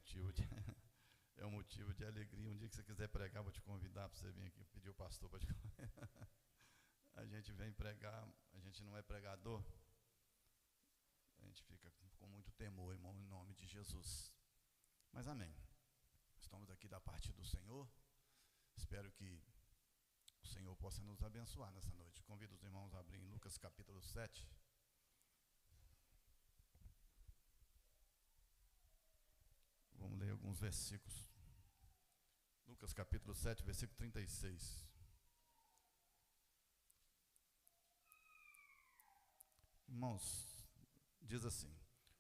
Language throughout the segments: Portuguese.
motivo de, é um motivo de alegria. Um dia que você quiser pregar, vou te convidar para você vir aqui, pedir o pastor para te convidar. A gente vem pregar, a gente não é pregador, a gente fica com muito temor, irmão, em nome de Jesus. Mas amém. Estamos aqui da parte do Senhor. Espero que o Senhor possa nos abençoar nessa noite. Convido os irmãos a abrir em Lucas capítulo 7. Vamos ler alguns versículos. Lucas capítulo 7, versículo 36. Irmãos, diz assim: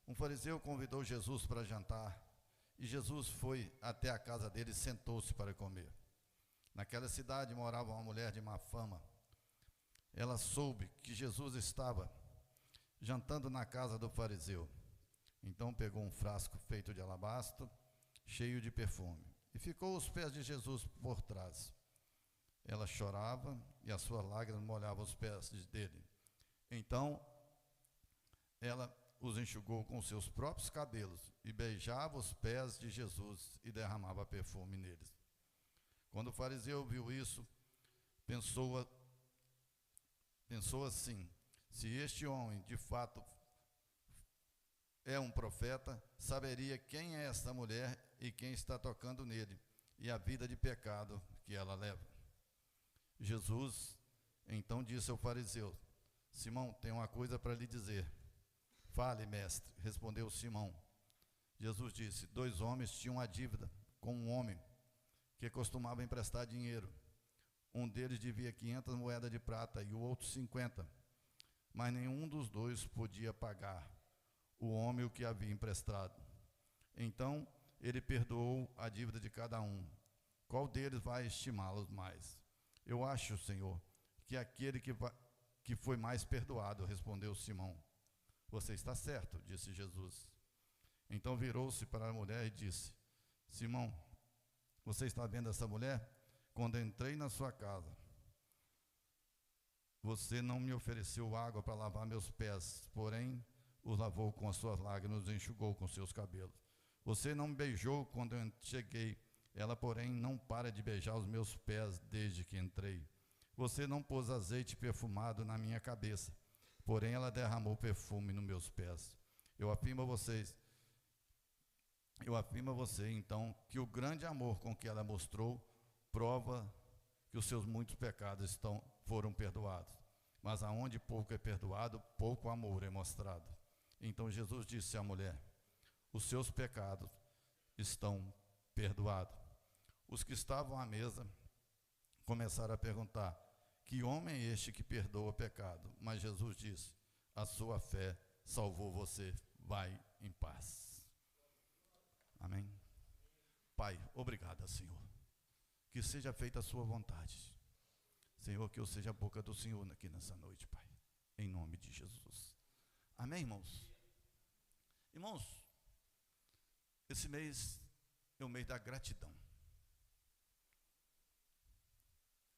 um fariseu convidou Jesus para jantar, e Jesus foi até a casa dele e sentou-se para comer. Naquela cidade morava uma mulher de má fama. Ela soube que Jesus estava jantando na casa do fariseu. Então pegou um frasco feito de alabastro, cheio de perfume, e ficou aos pés de Jesus por trás. Ela chorava e as suas lágrimas molhavam os pés dele. Então ela os enxugou com seus próprios cabelos e beijava os pés de Jesus e derramava perfume neles. Quando o fariseu viu isso, pensou assim: se este homem de fato é um profeta, saberia quem é esta mulher e quem está tocando nele, e a vida de pecado que ela leva. Jesus então disse ao fariseu: Simão, tenho uma coisa para lhe dizer. Fale, mestre, respondeu Simão. Jesus disse: 2 homens tinham uma dívida com um homem que costumava emprestar dinheiro. Um deles devia 500 moedas de prata e o outro 50, mas nenhum dos dois podia pagar o homem o que havia emprestado. Então ele perdoou a dívida de cada um. Qual deles vai estimá-los mais? Eu acho, Senhor, que aquele que foi mais perdoado, respondeu Simão. Você está certo, disse Jesus. Então virou-se para a mulher e disse: Simão, você está vendo essa mulher? Quando entrei na sua casa, você não me ofereceu água para lavar meus pés, porém os lavou com as suas lágrimas e enxugou com seus cabelos. Você não me beijou quando eu cheguei, ela, porém, não para de beijar os meus pés desde que entrei. Você não pôs azeite perfumado na minha cabeça, porém ela derramou perfume nos meus pés. Eu afirmo a você, então, que o grande amor com que ela mostrou prova que os seus muitos pecados foram perdoados. Mas aonde pouco é perdoado, pouco amor é mostrado. Então Jesus disse à mulher: os seus pecados estão perdoados. Os que estavam à mesa começaram a perguntar: que homem é este que perdoa o pecado? Mas Jesus disse: a sua fé salvou você, vai em paz. Amém. Pai, obrigado, Senhor. Que seja feita a sua vontade. Senhor, que eu seja a boca do Senhor aqui nessa noite, Pai. Em nome de Jesus. Amém, irmãos? Irmãos, esse mês é o mês da gratidão.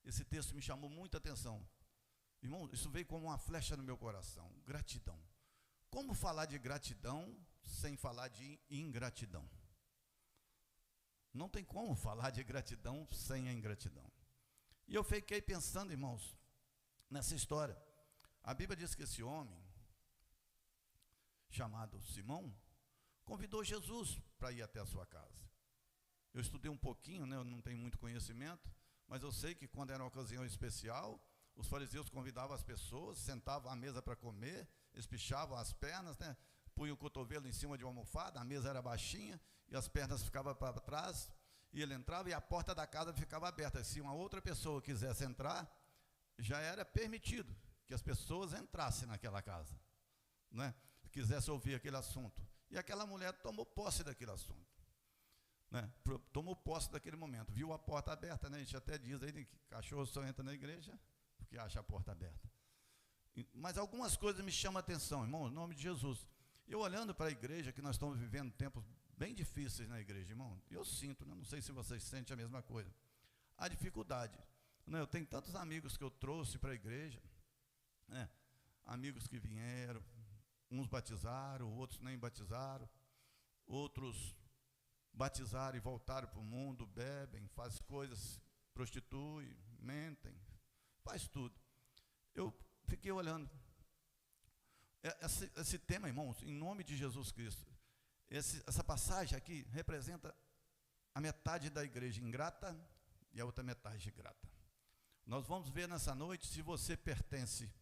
Esse texto me chamou muita atenção. Irmão, isso veio como uma flecha no meu coração. Gratidão. Como falar de gratidão sem falar de ingratidão? Não tem como falar de gratidão sem a ingratidão. E eu fiquei pensando, irmãos, nessa história. A Bíblia diz que esse homem, chamado Simão, convidou Jesus para ir até a sua casa. Eu estudei um pouquinho, né, eu não tenho muito conhecimento, mas eu sei que quando era uma ocasião especial, os fariseus convidavam as pessoas, sentavam à mesa para comer, espichavam as pernas, né, punham o cotovelo em cima de uma almofada, a mesa era baixinha, e as pernas ficavam para trás, e ele entrava e a porta da casa ficava aberta. Se uma outra pessoa quisesse entrar, já era permitido que as pessoas entrassem naquela casa, né? Quisesse ouvir aquele assunto. E aquela mulher tomou posse daquele assunto, né? Tomou posse daquele momento, viu a porta aberta, né? A gente até diz aí que cachorro só entra na igreja porque acha a porta aberta. Mas algumas coisas me chamam a atenção, irmão, em nome de Jesus. Eu olhando para a igreja, que nós estamos vivendo tempos bem difíceis na igreja, irmão, eu sinto, né? Não sei se vocês sentem a mesma coisa, a dificuldade, né? Eu tenho tantos amigos que eu trouxe para a igreja, né? Amigos que vieram, uns batizaram, outros nem batizaram, outros batizaram e voltaram para o mundo, bebem, fazem coisas, prostituem, mentem, faz tudo. Eu fiquei olhando. Esse tema, irmãos, em nome de Jesus Cristo, essa passagem aqui representa a metade da igreja ingrata e a outra metade grata. Nós vamos ver nessa noite se você pertence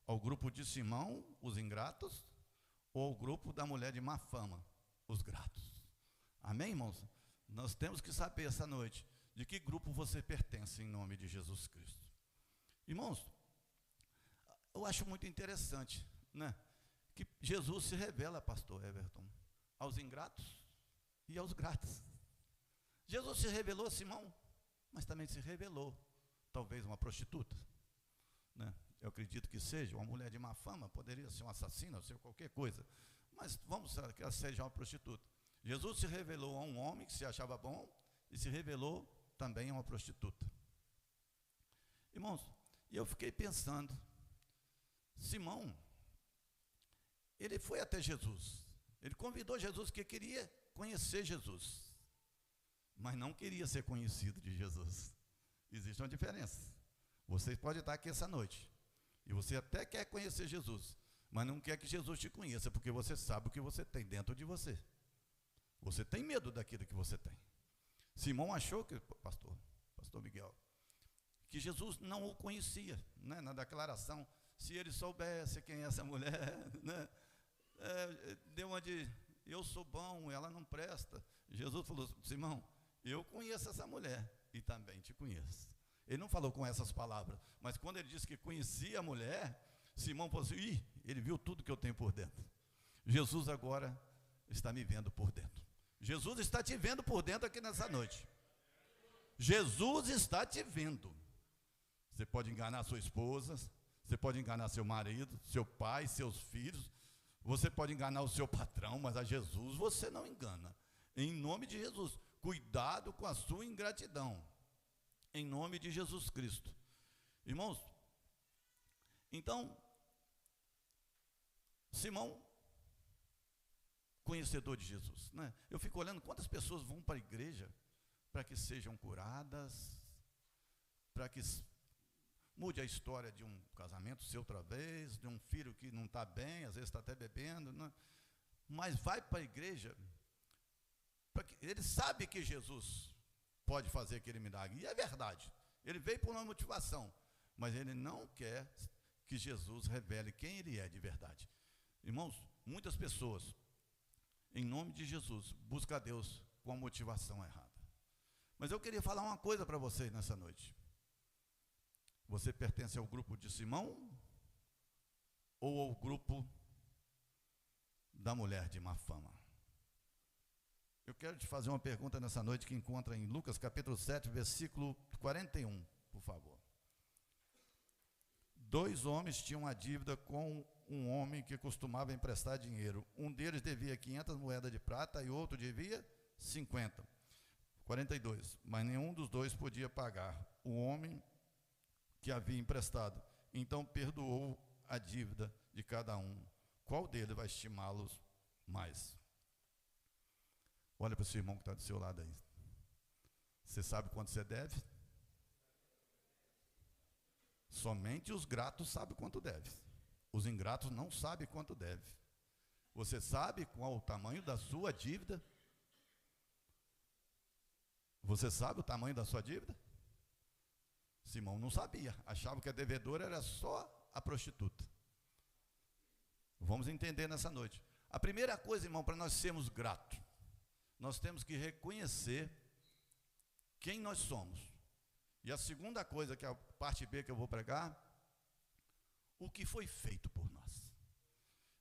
ao grupo de Simão, os ingratos, ou ao grupo da mulher de má fama, os gratos. Amém, irmãos? Nós temos que saber essa noite de que grupo você pertence em nome de Jesus Cristo. Irmãos, eu acho muito interessante, né, que Jesus se revela, pastor Everton, aos ingratos e aos gratos. Jesus se revelou a Simão, mas também se revelou, talvez, uma prostituta, né? Eu acredito que seja uma mulher de má fama, poderia ser um assassino, ser qualquer coisa, mas vamos que ela seja uma prostituta. Jesus se revelou a um homem que se achava bom e se revelou também a uma prostituta. Irmãos, e eu fiquei pensando, Simão, ele foi até Jesus, ele convidou Jesus porque queria conhecer Jesus, mas não queria ser conhecido de Jesus. Existe uma diferença. Você pode estar aqui essa noite e você até quer conhecer Jesus, mas não quer que Jesus te conheça, porque você sabe o que você tem dentro de você. Você tem medo daquilo que você tem. Simão achou que, pastor Miguel, que Jesus não o conhecia, né, na declaração. Se ele soubesse quem é essa mulher, né, deu uma de, eu sou bom, ela não presta. Jesus falou, Simão, eu conheço essa mulher e também te conheço. Ele não falou com essas palavras, mas quando ele disse que conhecia a mulher, Simão falou assim, ele viu tudo que eu tenho por dentro. Jesus agora está me vendo por dentro. Jesus está te vendo por dentro aqui nessa noite. Jesus está te vendo. Você pode enganar sua esposa, você pode enganar seu marido, seu pai, seus filhos, você pode enganar o seu patrão, mas a Jesus você não engana. Em nome de Jesus, cuidado com a sua ingratidão. Em nome de Jesus Cristo. Irmãos, então, Simão, conhecedor de Jesus, né? Eu fico olhando quantas pessoas vão para a igreja para que sejam curadas, para que mude a história de um casamento seu outra vez, de um filho que não está bem, às vezes está até bebendo, né? Mas vai para a igreja, ele sabe que Jesus pode fazer aquele milagre, e é verdade, ele veio por uma motivação, mas ele não quer que Jesus revele quem ele é de verdade. Irmãos, muitas pessoas, em nome de Jesus, buscam a Deus com a motivação errada. Mas eu queria falar uma coisa para vocês nessa noite. Você pertence ao grupo de Simão ou ao grupo da mulher de má fama? Eu quero te fazer uma pergunta nessa noite que encontra em Lucas capítulo 7, versículo 41, por favor. 2 homens tinham uma dívida com um homem que costumava emprestar dinheiro. Um deles devia 500 moedas de prata e outro devia 50. 42. Mas nenhum dos dois podia pagar. O homem que havia emprestado, então perdoou a dívida de cada um. Qual deles vai estimá-los mais? Olha para o seu irmão que está do seu lado aí. Você sabe quanto você deve? Somente os gratos sabem quanto deve. Os ingratos não sabem quanto deve. Você sabe qual o tamanho da sua dívida? Você sabe o tamanho da sua dívida? Simão não sabia, achava que a devedora era só a prostituta. Vamos entender nessa noite. A primeira coisa, irmão, para nós sermos gratos, nós temos que reconhecer quem nós somos. E a segunda coisa, que é a parte B que eu vou pregar, o que foi feito por nós.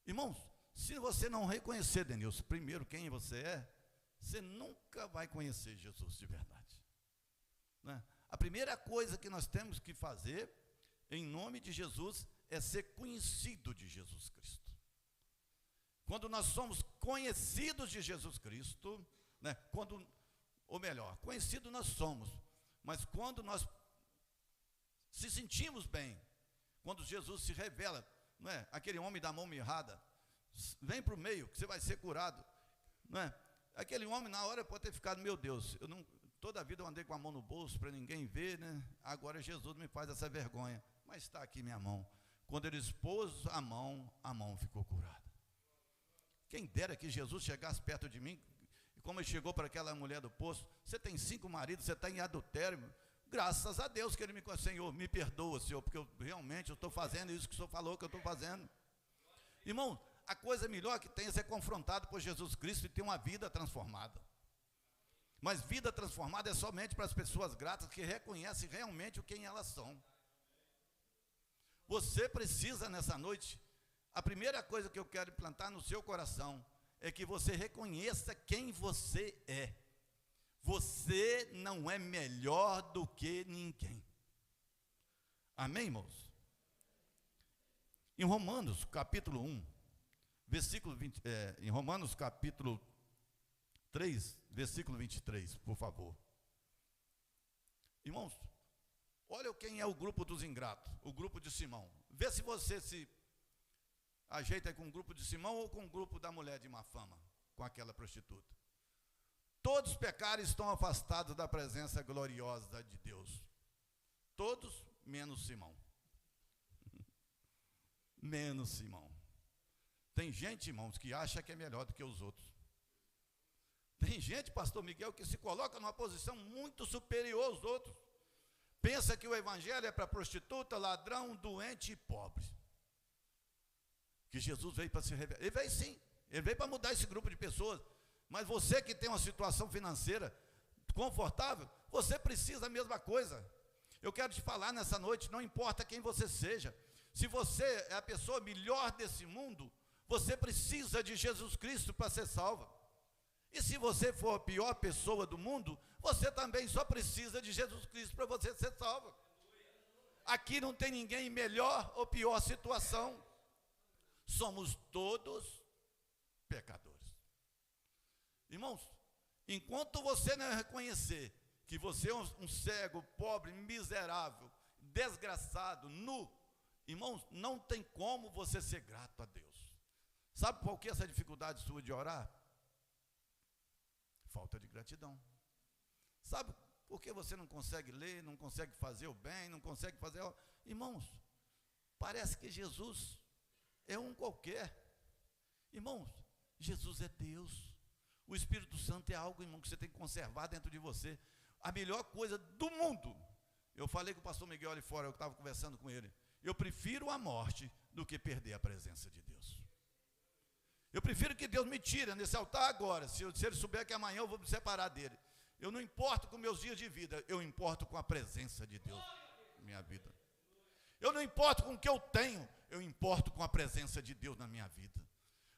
Irmãos, se você não reconhecer, Denilson, primeiro quem você é, você nunca vai conhecer Jesus de verdade, né? A primeira coisa que nós temos que fazer, em nome de Jesus, é ser conhecido de Jesus Cristo. Quando nós somos conhecidos de Jesus Cristo, né, ou melhor, conhecidos nós somos, mas quando nós se sentimos bem, quando Jesus se revela, não é? Aquele homem da mão mirrada, vem para o meio, que você vai ser curado, não é? Aquele homem, na hora, pode ter ficado, meu Deus, toda a vida eu andei com a mão no bolso para ninguém ver, né? Agora Jesus me faz essa vergonha. Mas está aqui minha mão. Quando ele expôs a mão ficou curada. Quem dera que Jesus chegasse perto de mim, e como ele chegou para aquela mulher do poço, você tem 5 maridos, você está em adultério. Graças a Deus que ele me conhece. Senhor, me perdoa, Senhor, porque eu realmente estou fazendo isso que o Senhor falou que eu estou fazendo. Irmão, a coisa melhor que tem é ser confrontado por Jesus Cristo e ter uma vida transformada. Mas vida transformada é somente para as pessoas gratas que reconhecem realmente quem elas são. Você precisa nessa noite, a primeira coisa que eu quero implantar no seu coração é que você reconheça quem você é. Você não é melhor do que ninguém. Amém, irmãos? Em Romanos capítulo 1, versículo 20, em Romanos capítulo 3, versículo 23, por favor. Irmãos, olha quem é o grupo dos ingratos, o grupo de Simão. Vê se você se ajeita aí com o grupo de Simão ou com o grupo da mulher de má fama, com aquela prostituta. Todos os pecados estão afastados da presença gloriosa de Deus. Todos, menos Simão. Menos Simão. Tem gente, irmãos, que acha que é melhor do que os outros. Tem gente, pastor Miguel, que se coloca numa posição muito superior aos outros. Pensa que o evangelho é para prostituta, ladrão, doente e pobre. Que Jesus veio para se revelar. Ele veio sim, ele veio para mudar esse grupo de pessoas. Mas você que tem uma situação financeira confortável, você precisa da mesma coisa. Eu quero te falar nessa noite, não importa quem você seja. Se você é a pessoa melhor desse mundo, você precisa de Jesus Cristo para ser salva. E se você for a pior pessoa do mundo, você também só precisa de Jesus Cristo para você ser salva. Aqui não tem ninguém em melhor ou pior situação. Somos todos pecadores. Irmãos, enquanto você não reconhecer que você é um cego, pobre, miserável, desgraçado, nu, irmãos, não tem como você ser grato a Deus. Sabe por que essa dificuldade sua de orar? Falta de gratidão. Sabe por que você não consegue ler, não consegue fazer o bem, não consegue fazer... Irmãos, parece que Jesus é um qualquer. Irmãos, Jesus é Deus. O Espírito Santo é algo, irmão, que você tem que conservar dentro de você. A melhor coisa do mundo. Eu falei com o pastor Miguel ali fora, eu estava conversando com ele. Eu prefiro a morte do que perder a presença de Deus. Eu prefiro que Deus me tire nesse altar agora. Se ele souber que amanhã eu vou me separar dele. Eu não importo com meus dias de vida, eu importo com a presença de Deus na minha vida. Eu não importo com o que eu tenho, eu importo com a presença de Deus na minha vida.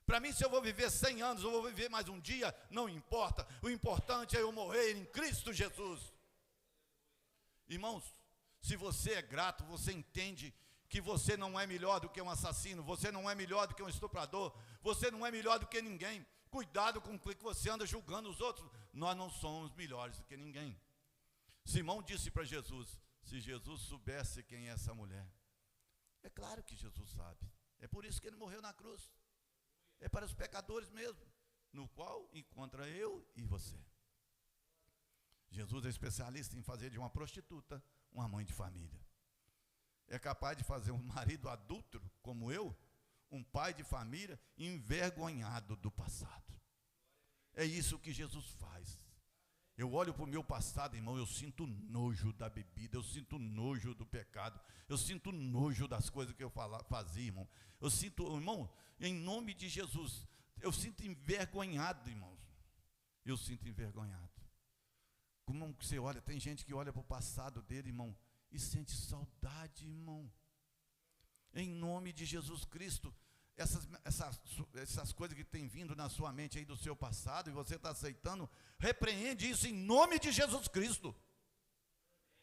Para mim, se eu vou viver 100 anos, eu vou viver mais um dia, não importa. O importante é eu morrer em Cristo Jesus. Irmãos, se você é grato, você entende que você não é melhor do que um assassino, você não é melhor do que um estuprador, você não é melhor do que ninguém. Cuidado com o que você anda julgando os outros. Nós não somos melhores do que ninguém. Simão disse para Jesus, se Jesus soubesse quem é essa mulher. É claro que Jesus sabe. É por isso que ele morreu na cruz. É para os pecadores mesmo, no qual encontra eu e você. Jesus é especialista em fazer de uma prostituta uma mãe de família. É capaz de fazer um marido adúltero, como eu, um pai de família envergonhado do passado. É isso que Jesus faz. Eu olho para o meu passado, irmão, eu sinto nojo da bebida, eu sinto nojo do pecado, eu sinto nojo das coisas que eu fazia, irmão. Eu sinto, irmão, em nome de Jesus, eu sinto envergonhado, irmãos. Eu sinto envergonhado. Como você olha, tem gente que olha para o passado dele, irmão, e sente saudade, irmão. Em nome de Jesus Cristo, essas coisas que tem vindo na sua mente aí do seu passado, e você está aceitando, repreende isso em nome de Jesus Cristo.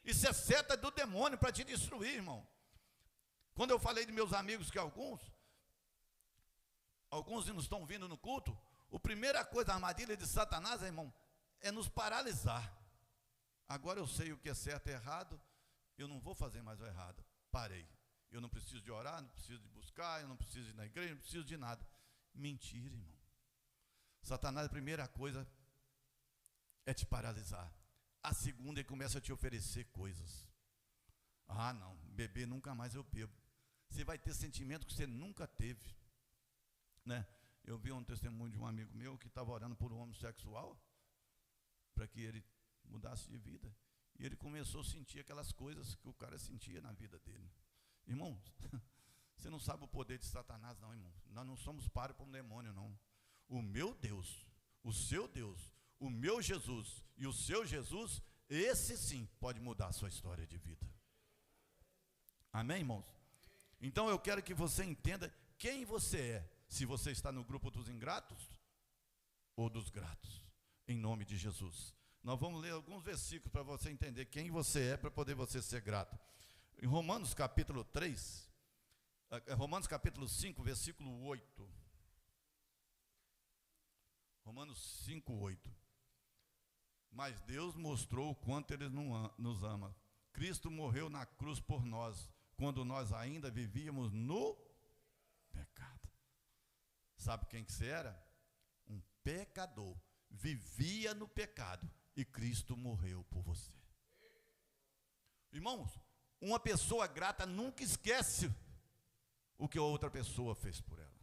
Isso é seta do demônio para te destruir, irmão. Quando eu falei de meus amigos que alguns não estão vindo no culto, a primeira coisa, a armadilha de Satanás, irmão, é nos paralisar. Agora eu sei o que é certo e errado, eu não vou fazer mais o errado. Parei. Eu não preciso de orar, não preciso de buscar, eu não preciso ir na igreja, não preciso de nada. Mentira, irmão. Satanás, a primeira coisa, é te paralisar. A segunda, ele começa a te oferecer coisas. Ah, não, beber nunca mais eu bebo. Você vai ter sentimento que você nunca teve, né? Eu vi um testemunho de um amigo meu que estava orando por um homossexual, para que ele mudasse de vida. E ele começou a sentir aquelas coisas que o cara sentia na vida dele. Irmãos, você não sabe o poder de Satanás, não, irmão. Nós não somos páreo para um demônio, não. O meu Deus, o seu Deus, o meu Jesus e o seu Jesus, esse sim pode mudar a sua história de vida. Amém, irmãos? Então eu quero que você entenda quem você é, se você está no grupo dos ingratos ou dos gratos, em nome de Jesus. Nós vamos ler alguns versículos para você entender quem você é, para poder você ser grato. Em Romanos capítulo 3, Romanos capítulo 5, versículo 8. Romanos 5, 8. Mas Deus mostrou o quanto Ele nos ama. Cristo morreu na cruz por nós, quando nós ainda vivíamos no pecado. Sabe quem que você era? Um pecador. Vivia no pecado e Cristo morreu por você. Irmãos, uma pessoa grata nunca esquece o que a outra pessoa fez por ela.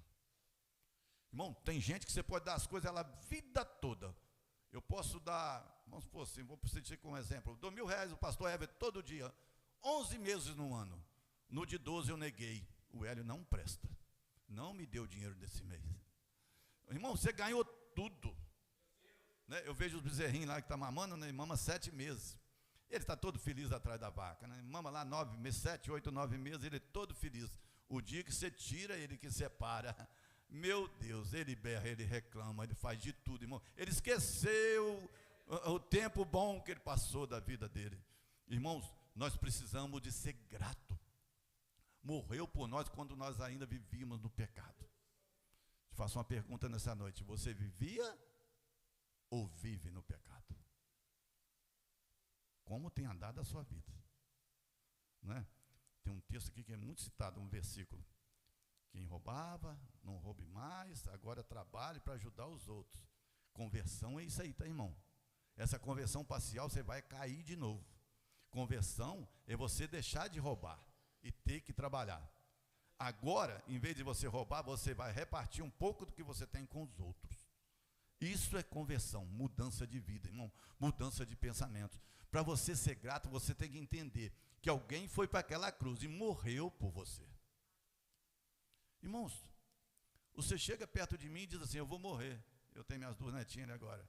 Irmão, tem gente que você pode dar as coisas ela a vida toda. Eu posso dar, vamos supor assim, vou precisar com um exemplo. Dou R$1.000 o pastor Everett todo dia, 11 meses no ano. No de 12 eu neguei. O Hélio não presta. Não me deu dinheiro desse mês. Irmão, você ganhou tudo. Né? Eu vejo os bezerrinhos lá que estão mamando, né? Mama 7 meses. Ele está todo feliz atrás da vaca. Né? Mama lá 9 meses, 7, 8, 9 meses, ele é todo feliz. O dia que você tira, ele que separa. Meu Deus, ele berra, ele reclama, ele faz de tudo, irmão. Ele esqueceu o tempo bom que ele passou da vida dele. Irmãos, nós precisamos de ser grato. Morreu por nós quando nós ainda vivíamos no pecado. Te faço uma pergunta nessa noite. Você vivia ou vive no pecado? Como tem andado a sua vida? Não é? Tem um texto aqui que é muito citado, um versículo. Quem roubava, não roube mais, agora trabalhe para ajudar os outros. Conversão é isso aí, tá, irmão? Essa conversão parcial você vai cair de novo. Conversão é você deixar de roubar e ter que trabalhar. Agora, em vez de você roubar, você vai repartir um pouco do que você tem com os outros. Isso é conversão, mudança de vida, irmão, mudança de pensamento. Para você ser grato, você tem que entender que alguém foi para aquela cruz e morreu por você. Irmãos, você chega perto de mim e diz assim, eu vou morrer. Eu tenho minhas 2 netinhas agora.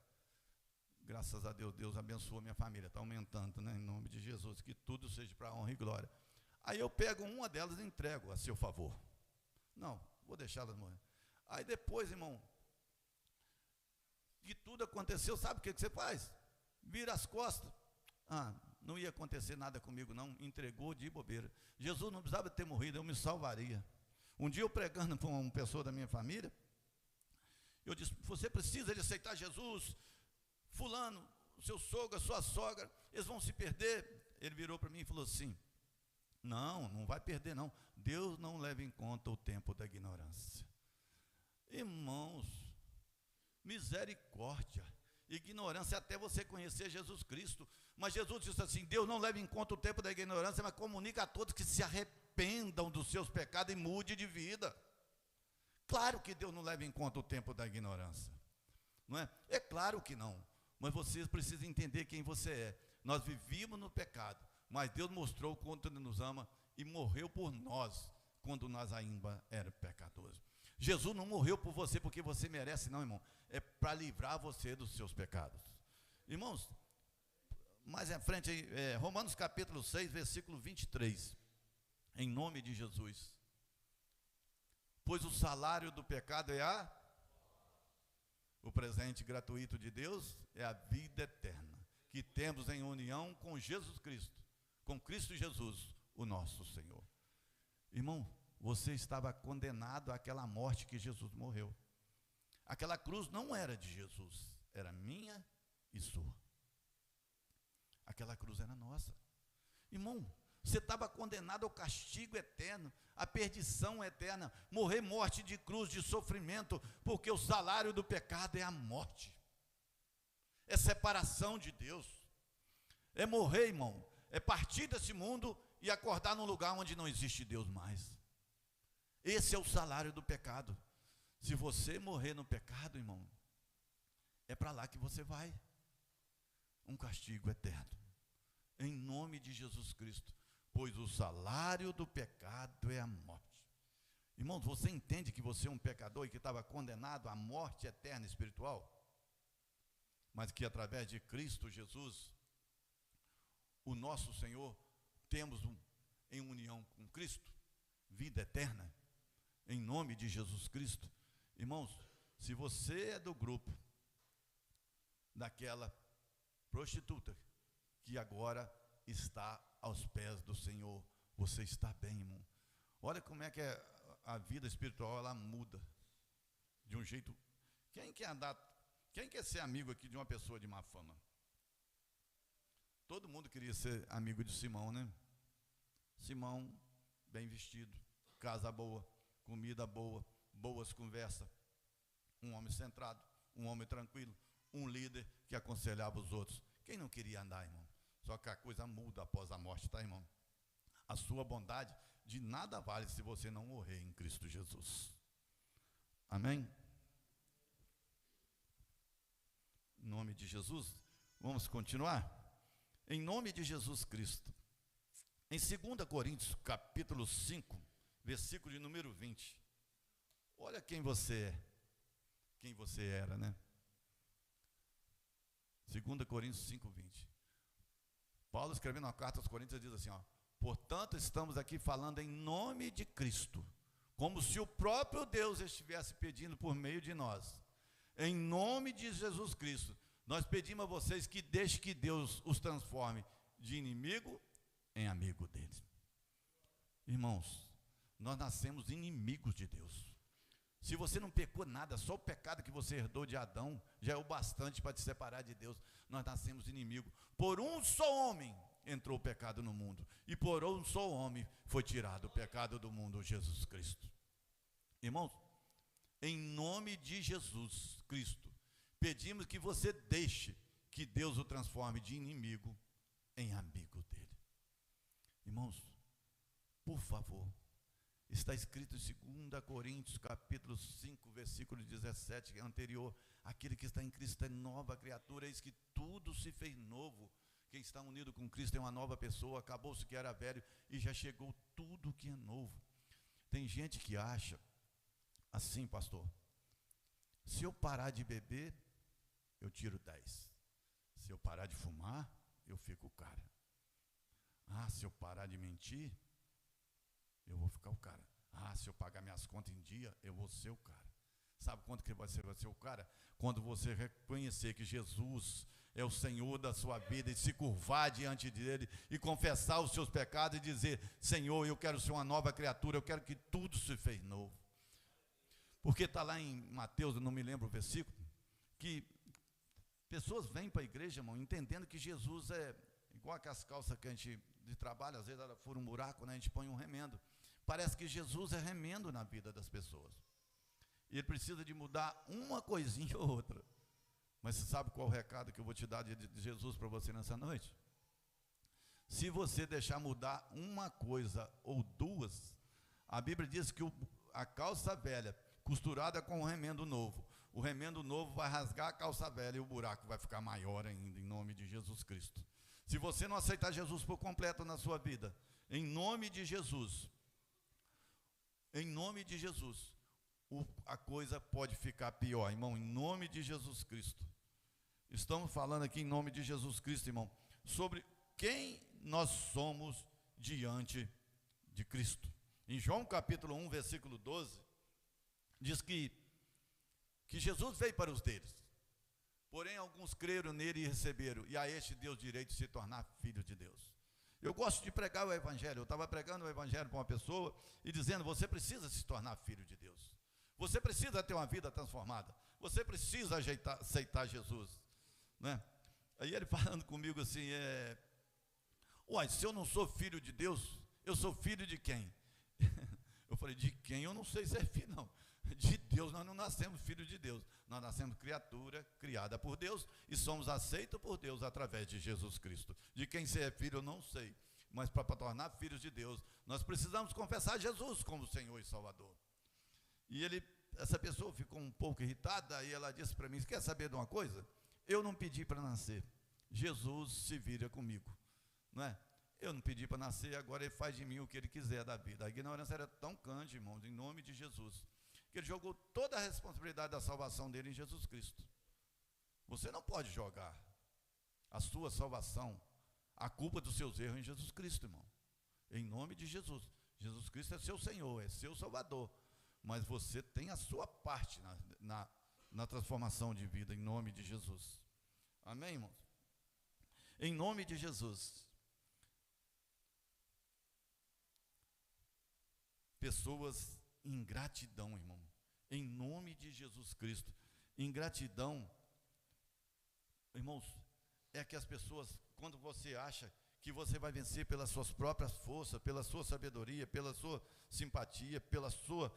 Graças a Deus, Deus abençoa minha família, está aumentando, né, em nome de Jesus, que tudo seja para a honra e glória. Aí eu pego uma delas e entrego a seu favor. Não, vou deixá-las morrer. Aí depois, irmão, que tudo aconteceu, sabe o que você faz? Vira as costas. Ah, não ia acontecer nada comigo não, entregou de bobeira. Jesus não precisava ter morrido, eu me salvaria. Um dia eu pregando para uma pessoa da minha família, eu disse, você precisa de aceitar Jesus, fulano, o seu sogro, a sua sogra, eles vão se perder. Ele virou para mim e falou assim, não vai perder não, Deus não leva em conta o tempo da ignorância. Irmãos, misericórdia, ignorância até você conhecer Jesus Cristo, mas Jesus disse assim, Deus não leva em conta o tempo da ignorância, mas comunica a todos que se arrependam dos seus pecados e mude de vida. Claro que Deus não leva em conta o tempo da ignorância, não é? É claro que não, mas você precisa entender quem você é. Nós vivíamos no pecado, mas Deus mostrou o quanto Ele nos ama e morreu por nós, quando nós ainda éramos pecadores. Jesus não morreu por você porque você merece, não, irmão. É para livrar você dos seus pecados. Irmãos, mais à frente, Romanos capítulo 6, versículo 23. Em nome de Jesus. Pois o salário do pecado é o presente gratuito de Deus é a vida eterna, que temos em união com Jesus Cristo, com Cristo Jesus, o nosso Senhor. Irmão, você estava condenado àquela morte que Jesus morreu. Aquela cruz não era de Jesus, era minha e sua. Aquela cruz era nossa. Irmão, você estava condenado ao castigo eterno, à perdição eterna, morrer morte de cruz, de sofrimento, porque o salário do pecado é a morte. é separação de Deus, é morrer, irmão, é partir desse mundo e acordar num lugar onde não existe Deus mais. Esse é o salário do pecado. Se você morrer no pecado, irmão, é para lá que você vai. Um castigo eterno. Em nome de Jesus Cristo. Pois o salário do pecado é a morte. Irmãos, você entende que você é um pecador e que estava condenado à morte eterna espiritual? Mas que através de Cristo Jesus, o nosso Senhor, temos em união com Cristo, vida eterna, em nome de Jesus Cristo. Irmãos, se você é do grupo daquela prostituta que agora está aos pés do Senhor, você está bem, irmão. Olha como é que a vida espiritual, ela muda de um jeito. Quem quer ser amigo aqui de uma pessoa de má fama? Todo mundo queria ser amigo de Simão, né? Simão, bem vestido, casa boa, comida boa, boas conversas, um homem centrado, um homem tranquilo, um líder que aconselhava os outros. Quem não queria andar, irmão? Só que a coisa muda após a morte, tá, irmão? A sua bondade de nada vale se você não morrer em Cristo Jesus. Amém? Em nome de Jesus, vamos continuar? Em nome de Jesus Cristo. Em 2 Coríntios, capítulo 5, versículo de número 20. Olha quem você é. Quem você era, né? 2 Coríntios 5, 20. Paulo, escrevendo uma carta aos Coríntios, diz assim, ó: portanto, estamos aqui falando em nome de Cristo, como se o próprio Deus estivesse pedindo por meio de nós. Em nome de Jesus Cristo, nós pedimos a vocês que deixem que Deus os transforme de inimigo em amigo dele. Irmãos, nós nascemos inimigos de Deus. Se você não pecou nada, só o pecado que você herdou de Adão já é o bastante para te separar de Deus. Nós nascemos inimigos. Por um só homem entrou o pecado no mundo, e por um só homem foi tirado o pecado do mundo, Jesus Cristo. Irmãos, em nome de Jesus Cristo, pedimos que você deixe que Deus o transforme de inimigo em amigo dele. Irmãos, por favor, está escrito em 2 Coríntios, capítulo 5, versículo 17, que é anterior: aquele que está em Cristo é nova criatura, eis que tudo se fez novo. Quem está unido com Cristo é uma nova pessoa, acabou-se o que era velho e já chegou tudo que é novo. Tem gente que acha assim, pastor: se eu parar de beber, eu tiro 10. Se eu parar de fumar, eu fico o cara. Se eu parar de mentir, eu vou ficar o cara. Se eu pagar minhas contas em dia, eu vou ser o cara. Sabe quando que vai ser o cara? Quando você reconhecer que Jesus é o Senhor da sua vida e se curvar diante dele e confessar os seus pecados e dizer: Senhor, eu quero ser uma nova criatura, eu quero que tudo se fez novo. Porque está lá em Mateus, eu não me lembro o versículo, que pessoas vêm para a igreja, irmão, entendendo que Jesus é igual aquelas calças que a gente de trabalho, às vezes ela fura um buraco, né, a gente põe um remendo. Parece que Jesus é remendo na vida das pessoas. E ele precisa de mudar uma coisinha ou outra. Mas você sabe qual é o recado que eu vou te dar de Jesus para você nessa noite? Se você deixar mudar uma coisa ou duas, a Bíblia diz que a calça velha, costurada com um remendo novo, o remendo novo vai rasgar a calça velha e o buraco vai ficar maior ainda, em nome de Jesus Cristo. Se você não aceitar Jesus por completo na sua vida, em nome de Jesus, a coisa pode ficar pior, irmão, em nome de Jesus Cristo. Estamos falando aqui em nome de Jesus Cristo, irmão, sobre quem nós somos diante de Cristo. Em João capítulo 1, versículo 12, diz que Jesus veio para os deles, porém alguns creram nele e receberam, e a este deu o direito de se tornar filho de Deus. Eu gosto de pregar o evangelho. Eu estava pregando o evangelho para uma pessoa e dizendo: você precisa se tornar filho de Deus, você precisa ter uma vida transformada, você precisa aceitar Jesus, né? Aí ele falando comigo assim: se eu não sou filho de Deus, eu sou filho de quem? Eu falei: de quem eu não sei ser filho, não. de Deus, nós não nascemos filhos de Deus, nós nascemos criatura criada por Deus e somos aceitos por Deus através de Jesus Cristo. De quem você é filho eu não sei, mas para tornar filhos de Deus, nós precisamos confessar Jesus como Senhor e Salvador. E essa pessoa ficou um pouco irritada, e ela disse para mim: quer saber de uma coisa? Eu não pedi para nascer, Jesus se vira comigo, não é? Eu não pedi para nascer, agora ele faz de mim o que ele quiser da vida. A ignorância era tão grande, irmãos, em nome de Jesus, que ele jogou toda a responsabilidade da salvação dele em Jesus Cristo. Você não pode jogar a sua salvação, a culpa dos seus erros em Jesus Cristo, irmão. Em nome de Jesus. Jesus Cristo é seu Senhor, é seu Salvador. Mas você tem a sua parte na transformação de vida, em nome de Jesus. Amém, irmãos? Em nome de Jesus. Pessoas em gratidão, irmão, em nome de Jesus Cristo. Ingratidão, irmãos, é que as pessoas, quando você acha que você vai vencer pelas suas próprias forças, pela sua sabedoria, pela sua simpatia, pela sua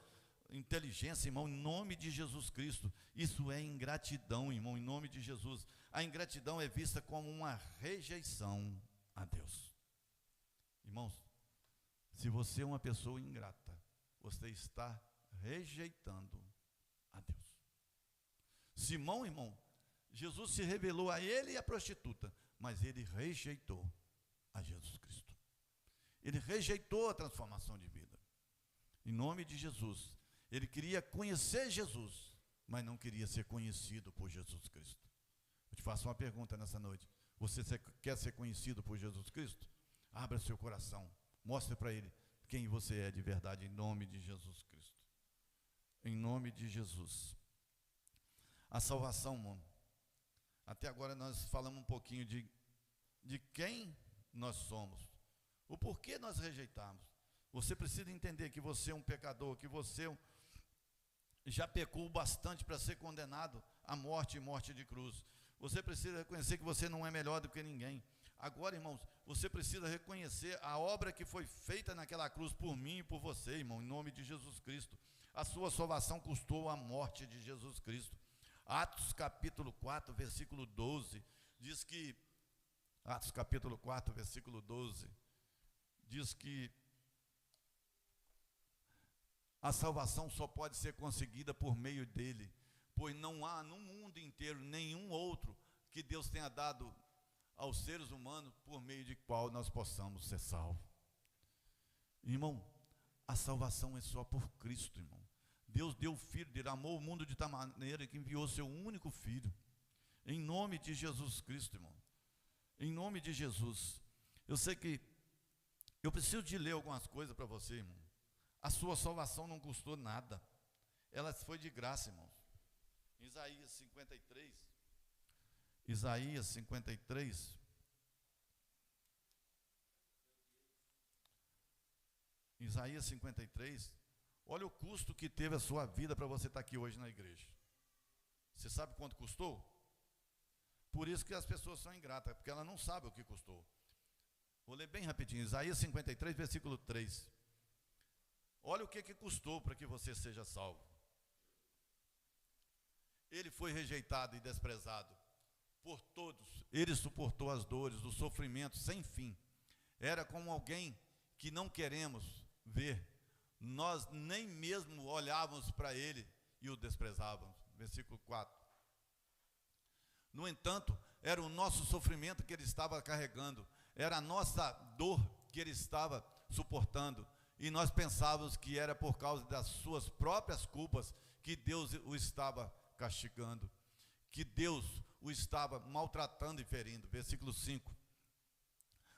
inteligência, irmão, em nome de Jesus Cristo, isso é ingratidão, irmão, em nome de Jesus. A ingratidão é vista como uma rejeição a Deus. Irmãos, se você é uma pessoa ingrata, você está rejeitando a Deus. Simão, irmão, Jesus se revelou a ele e a prostituta, mas ele rejeitou a Jesus Cristo. Ele rejeitou a transformação de vida. Em nome de Jesus. Ele queria conhecer Jesus, mas não queria ser conhecido por Jesus Cristo. Eu te faço uma pergunta nessa noite. Você quer ser conhecido por Jesus Cristo? Abra seu coração, mostre para ele quem você é de verdade, em nome de Jesus Cristo. Em nome de Jesus. A salvação, irmão. Até agora nós falamos um pouquinho de quem nós somos, o porquê nós rejeitamos. Você precisa entender que você é um pecador, que você já pecou bastante para ser condenado à morte e morte de cruz. Você precisa reconhecer que você não é melhor do que ninguém. Agora, irmãos, você precisa reconhecer a obra que foi feita naquela cruz por mim e por você, irmão, em nome de Jesus Cristo. A sua salvação custou a morte de Jesus Cristo. Atos capítulo 4, versículo 12, diz que, Atos capítulo 4, versículo 12, diz que a salvação só pode ser conseguida por meio dele, pois não há no mundo inteiro nenhum outro que Deus tenha dado aos seres humanos por meio de qual nós possamos ser salvos. Irmão, a salvação é só por Cristo, irmão. Deus deu o Filho dele, amou o mundo de tal maneira que enviou seu único Filho, em nome de Jesus Cristo, irmão. Em nome de Jesus. Eu sei que eu preciso de ler algumas coisas para você, irmão. A sua salvação não custou nada, ela foi de graça, irmãos. Isaías 53, Isaías 53, Isaías 53, olha o custo que teve a sua vida para você estar aqui hoje na igreja. Você sabe quanto custou? Por isso que as pessoas são ingratas, porque elas não sabem o que custou. Vou ler bem rapidinho, Isaías 53, versículo 3. Olha o que custou para que você seja salvo. Ele foi rejeitado e desprezado por todos. Ele suportou as dores, o sofrimento sem fim. Era como alguém que não queremos ver. Nós nem mesmo olhávamos para ele e o desprezávamos. Versículo 4. No entanto, era o nosso sofrimento que ele estava carregando. Era a nossa dor que ele estava suportando. E nós pensávamos que era por causa das suas próprias culpas que Deus o estava castigando, que Deus o estava maltratando e ferindo. Versículo 5.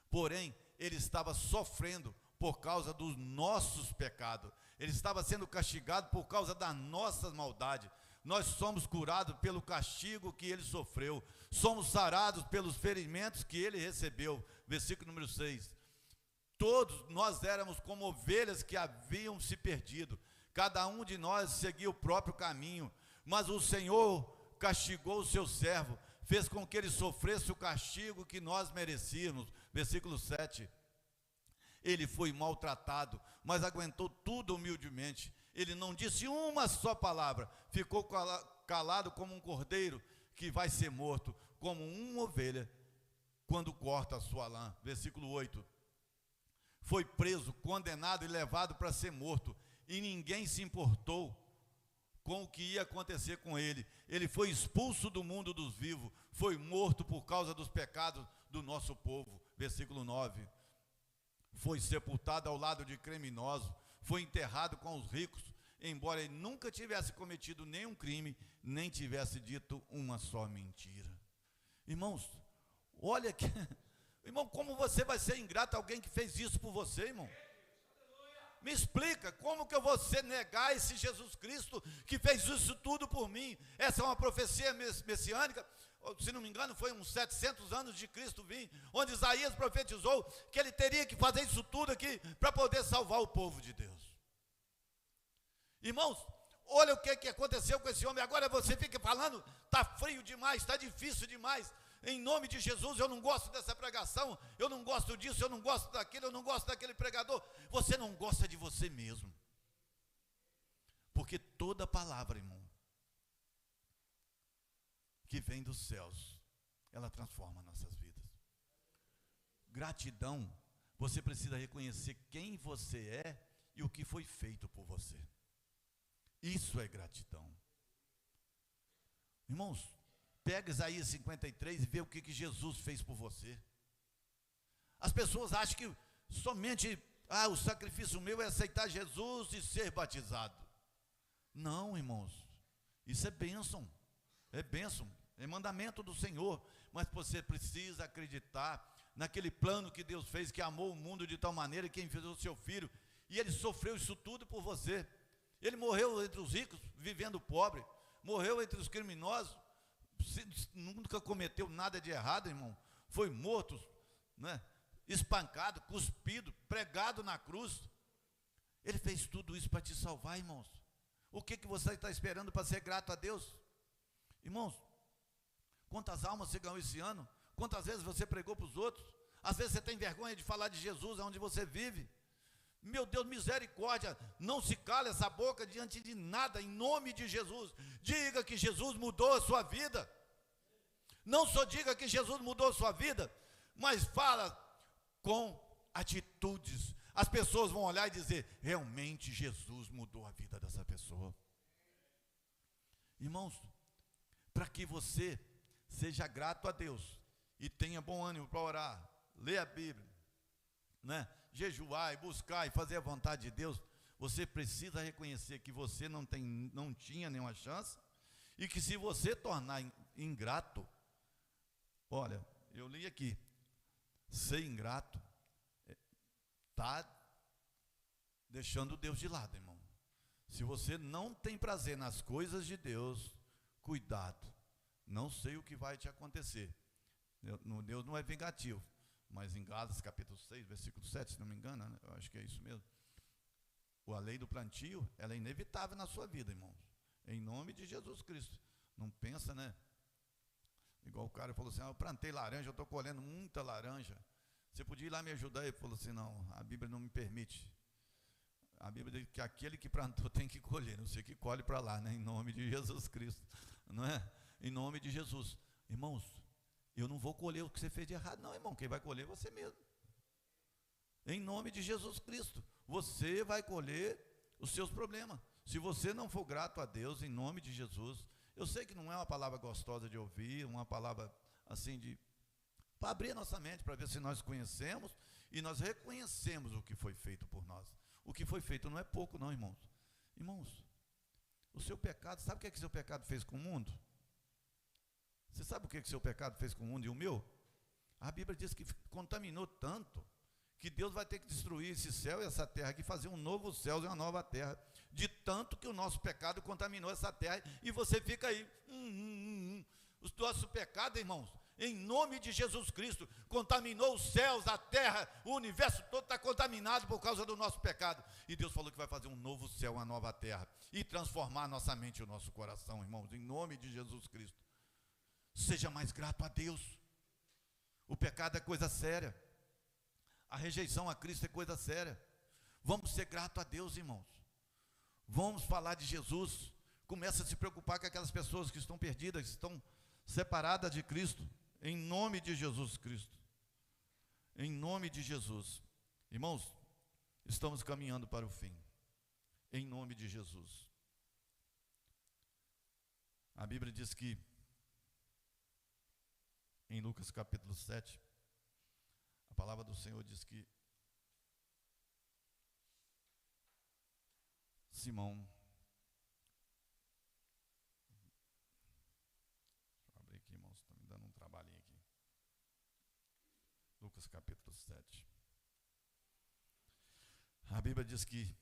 Porém, ele estava sofrendo por causa dos nossos pecados. Ele estava sendo castigado por causa das nossas maldades. Nós somos curados pelo castigo que ele sofreu. Somos sarados pelos ferimentos que ele recebeu. Versículo número 6. Todos nós éramos como ovelhas que haviam se perdido. Cada um de nós seguia o próprio caminho. Mas o Senhor castigou o seu servo, fez com que ele sofresse o castigo que nós merecíamos. Versículo 7. Ele foi maltratado, mas aguentou tudo humildemente. Ele não disse uma só palavra, ficou calado como um cordeiro que vai ser morto, como uma ovelha quando corta a sua lã. Versículo 8. Foi preso, condenado e levado para ser morto, e ninguém se importou com o que ia acontecer com ele. Ele foi expulso do mundo dos vivos, foi morto por causa dos pecados do nosso povo. Versículo 9. Foi sepultado ao lado de criminosos, foi enterrado com os ricos, embora ele nunca tivesse cometido nenhum crime, nem tivesse dito uma só mentira. Irmãos, olha aqui, irmão, como você vai ser ingrato a alguém que fez isso por você, irmão? Me explica, como que eu vou negar esse Jesus Cristo que fez isso tudo por mim? Essa é uma profecia messiânica, se não me engano foi uns 700 anos de Cristo vir, onde Isaías profetizou que ele teria que fazer isso tudo aqui para poder salvar o povo de Deus. Irmãos, olha o que aconteceu com esse homem. Agora você fica falando, está frio demais, está difícil demais. Em nome de Jesus, eu não gosto dessa pregação, eu não gosto disso, eu não gosto daquilo, eu não gosto daquele pregador. Você não gosta de você mesmo. Porque toda palavra, irmão, que vem dos céus, ela transforma nossas vidas. Gratidão, você precisa reconhecer quem você é e o que foi feito por você. Isso é gratidão. Irmãos, pega Isaías 53 e vê o que Jesus fez por você. As pessoas acham que somente o sacrifício meu é aceitar Jesus e ser batizado. Não, irmãos, isso é bênção, é mandamento do Senhor, mas você precisa acreditar naquele plano que Deus fez, que amou o mundo de tal maneira que enviou o seu Filho, e Ele sofreu isso tudo por você. Ele morreu entre os ricos, vivendo pobre, morreu entre os criminosos, nunca cometeu nada de errado, irmão, foi morto, né? Espancado, cuspido, pregado na cruz. Ele fez tudo isso para te salvar, irmãos. O que você está esperando para ser grato a Deus? Irmãos, quantas almas você ganhou esse ano? Quantas vezes você pregou para os outros? Às vezes você tem vergonha de falar de Jesus onde você vive. Meu Deus, misericórdia, não se cale essa boca diante de nada, em nome de Jesus. Diga que Jesus mudou a sua vida. Não só diga que Jesus mudou a sua vida, mas fala com atitudes. As pessoas vão olhar e dizer, realmente Jesus mudou a vida dessa pessoa. Irmãos, para que você seja grato a Deus e tenha bom ânimo para orar, ler a Bíblia, né? Jejuar e buscar e fazer a vontade de Deus, você precisa reconhecer que você não tinha nenhuma chance, e que se você tornar ingrato, olha, eu li aqui, ser ingrato está deixando Deus de lado, irmão. Se você não tem prazer nas coisas de Deus, cuidado, não sei o que vai te acontecer. Deus não é vingativo. Mas em Gálatas capítulo 6, versículo 7, se não me engano, né? Eu acho que é isso mesmo. A lei do plantio, ela é inevitável na sua vida, irmãos. Em nome de Jesus Cristo. Não pensa, né? Igual o cara falou assim, eu plantei laranja, eu estou colhendo muita laranja. Você podia ir lá me ajudar? Ele falou assim, não, a Bíblia não me permite. A Bíblia diz que aquele que plantou tem que colher, não sei que colhe para lá, né? Em nome de Jesus Cristo, não é? Em nome de Jesus. Irmãos, eu não vou colher o que você fez de errado, não, irmão. Quem vai colher é você mesmo. Em nome de Jesus Cristo. Você vai colher os seus problemas. Se você não for grato a Deus, em nome de Jesus. Eu sei que não é uma palavra gostosa de ouvir, uma palavra assim para abrir a nossa mente, para ver se nós conhecemos e nós reconhecemos o que foi feito por nós. O que foi feito não é pouco, não, irmãos. Irmãos, o seu pecado, sabe o que seu pecado fez com o mundo? Você sabe o que seu pecado fez com o mundo e o meu? A Bíblia diz que contaminou tanto, que Deus vai ter que destruir esse céu e essa terra aqui, fazer um novo céu e uma nova terra, de tanto que o nosso pecado contaminou essa terra, e você fica aí, Os nossos pecados, irmãos, em nome de Jesus Cristo, contaminou os céus, a terra, o universo todo está contaminado por causa do nosso pecado, e Deus falou que vai fazer um novo céu, uma nova terra, e transformar a nossa mente e o nosso coração, irmãos, em nome de Jesus Cristo. Seja mais grato a Deus. O pecado é coisa séria. A rejeição a Cristo é coisa séria. Vamos ser gratos a Deus, irmãos. Vamos falar de Jesus. Começa a se preocupar com aquelas pessoas que estão perdidas, que estão separadas de Cristo, em nome de Jesus Cristo. Em nome de Jesus. Irmãos, estamos caminhando para o fim, em nome de Jesus. A Bíblia diz que, em Lucas capítulo 7, a palavra do Senhor diz que Simão, deixa eu abrir aqui, irmãos, está me dando um trabalhinho aqui. Lucas capítulo 7. A Bíblia diz que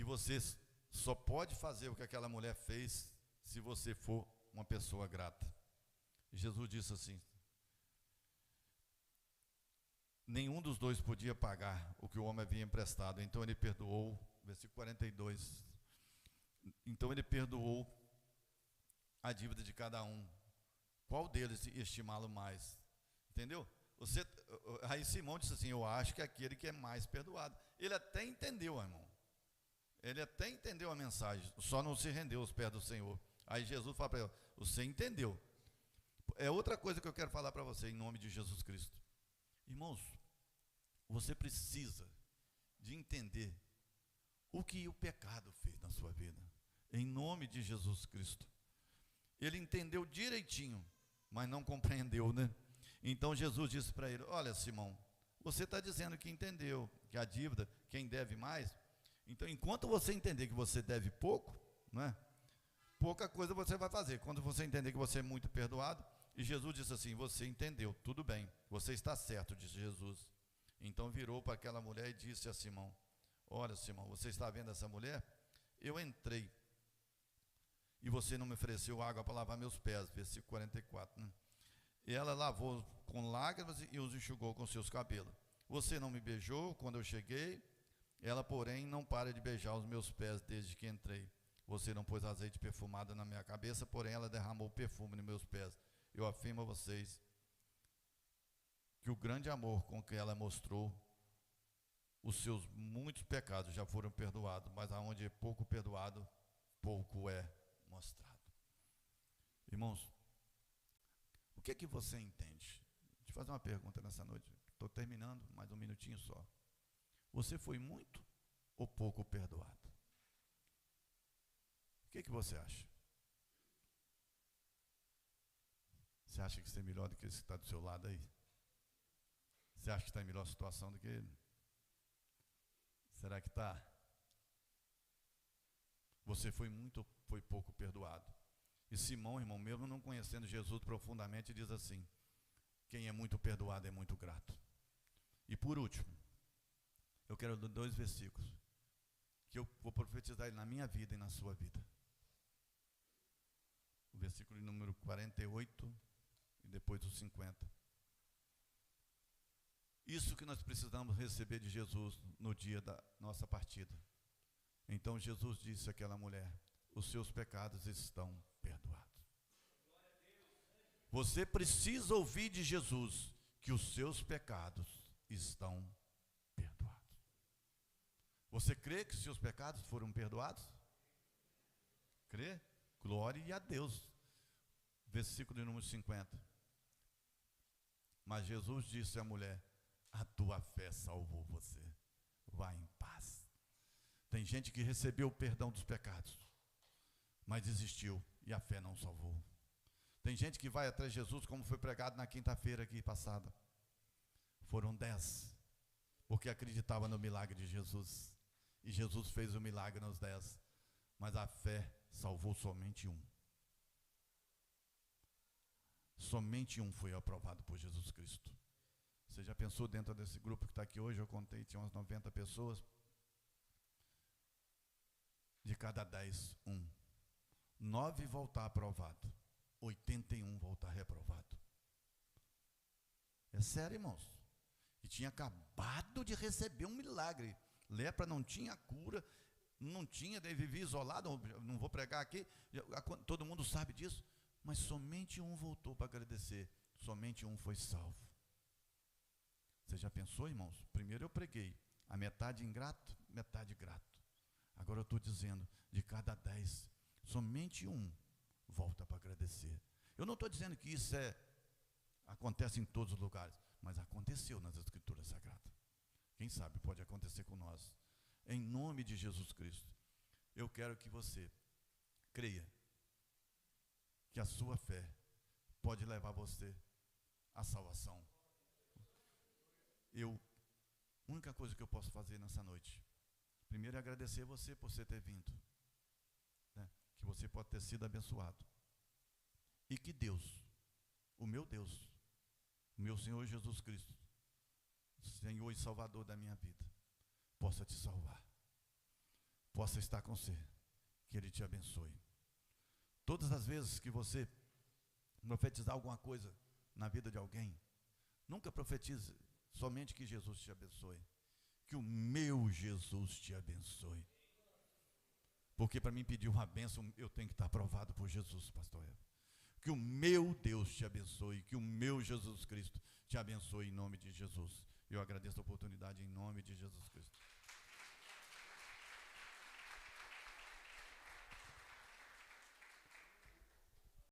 você só pode fazer o que aquela mulher fez se você for uma pessoa grata. E Jesus disse assim: nenhum dos dois podia pagar o que o homem havia emprestado, então ele perdoou, versículo 42, então ele perdoou a dívida de cada um. Qual deles estimá-lo mais? Entendeu? Aí Simão disse assim: eu acho que é aquele que é mais perdoado. Ele até entendeu, irmão. Ele até entendeu a mensagem, só não se rendeu aos pés do Senhor. Aí Jesus fala para ele: você entendeu. É outra coisa que eu quero falar para você, em nome de Jesus Cristo. Irmãos, você precisa de entender o que o pecado fez na sua vida, em nome de Jesus Cristo. Ele entendeu direitinho, mas não compreendeu, né? Então Jesus disse para ele: olha, Simão, você está dizendo que entendeu, que a dívida, quem deve mais, então enquanto você entender que você deve pouco, né, pouca coisa você vai fazer. Quando você entender que você é muito perdoado, e Jesus disse assim: você entendeu, tudo bem, você está certo, disse Jesus. Então virou para aquela mulher e disse a Simão: olha, Simão, você está vendo essa mulher? Eu entrei e você não me ofereceu água para lavar meus pés, versículo 44, né? E ela lavou com lágrimas e os enxugou com seus cabelos. Você não me beijou quando eu cheguei, ela, porém, não para de beijar os meus pés desde que entrei. Você não pôs azeite perfumado na minha cabeça, porém ela derramou perfume nos meus pés. Eu afirmo a vocês que o grande amor com que ela mostrou, os seus muitos pecados já foram perdoados, mas aonde é pouco perdoado, pouco é mostrado. Irmãos, o que é que você entende? Deixa eu fazer uma pergunta nessa noite. Estou terminando, mais um minutinho só. Você foi muito ou pouco perdoado? O que é que você acha? Você acha que você é melhor do que esse que está do seu lado aí? Você acha que está em melhor situação do que ele? Será que está? Você foi muito ou foi pouco perdoado? E Simão, irmão, mesmo não conhecendo Jesus profundamente, diz assim: quem é muito perdoado é muito grato. E por último, eu quero ler 2 versículos, que eu vou profetizar na minha vida e na sua vida. O versículo número 48 e depois o 50. Isso que nós precisamos receber de Jesus no dia da nossa partida. Então Jesus disse àquela mulher: os seus pecados estão perdoados. Você precisa ouvir de Jesus que os seus pecados estão perdoados. Você crê que os seus pecados foram perdoados? Crê? Glória a Deus. Versículo número 50. Mas Jesus disse à mulher: a tua fé salvou você. Vá em paz. Tem gente que recebeu o perdão dos pecados, mas desistiu e a fé não salvou. Tem gente que vai atrás de Jesus, como foi pregado na quinta-feira aqui passada. Foram 10, porque acreditavam no milagre de Jesus. E Jesus fez o milagre nos 10, mas a fé salvou somente um. Somente um foi aprovado por Jesus Cristo. Você já pensou, dentro desse grupo que está aqui hoje, eu contei, tinha umas 90 pessoas. De cada 10, 9 voltar aprovado, 81 voltar reprovado. É sério, irmãos. E tinha acabado de receber um milagre. Lepra não tinha cura, não tinha, daí vivia isolado. Não vou pregar aqui, todo mundo sabe disso. Mas somente um voltou para agradecer, somente um foi salvo. Você já pensou, irmãos? Primeiro eu preguei, a metade ingrato, metade grato. Agora eu estou dizendo, de cada 10, somente um volta para agradecer. Eu não estou dizendo que isso acontece em todos os lugares, mas aconteceu nas Escrituras Sagradas. Quem sabe pode acontecer com nós. Em nome de Jesus Cristo, eu quero que você creia que a sua fé pode levar você à salvação. A única coisa que eu posso fazer nessa noite, primeiro é agradecer você por você ter vindo, né? Que você pode ter sido abençoado. E que Deus, o meu Senhor Jesus Cristo, Senhor e Salvador da minha vida, possa te salvar, possa estar com você, que Ele te abençoe. Todas as vezes que você profetizar alguma coisa na vida de alguém, nunca profetize somente que Jesus te abençoe, que o meu Jesus te abençoe. Porque para mim pedir uma bênção, eu tenho que estar aprovado por Jesus, pastor Eva. Que o meu Deus te abençoe, que o meu Jesus Cristo te abençoe em nome de Jesus. Eu agradeço a oportunidade em nome de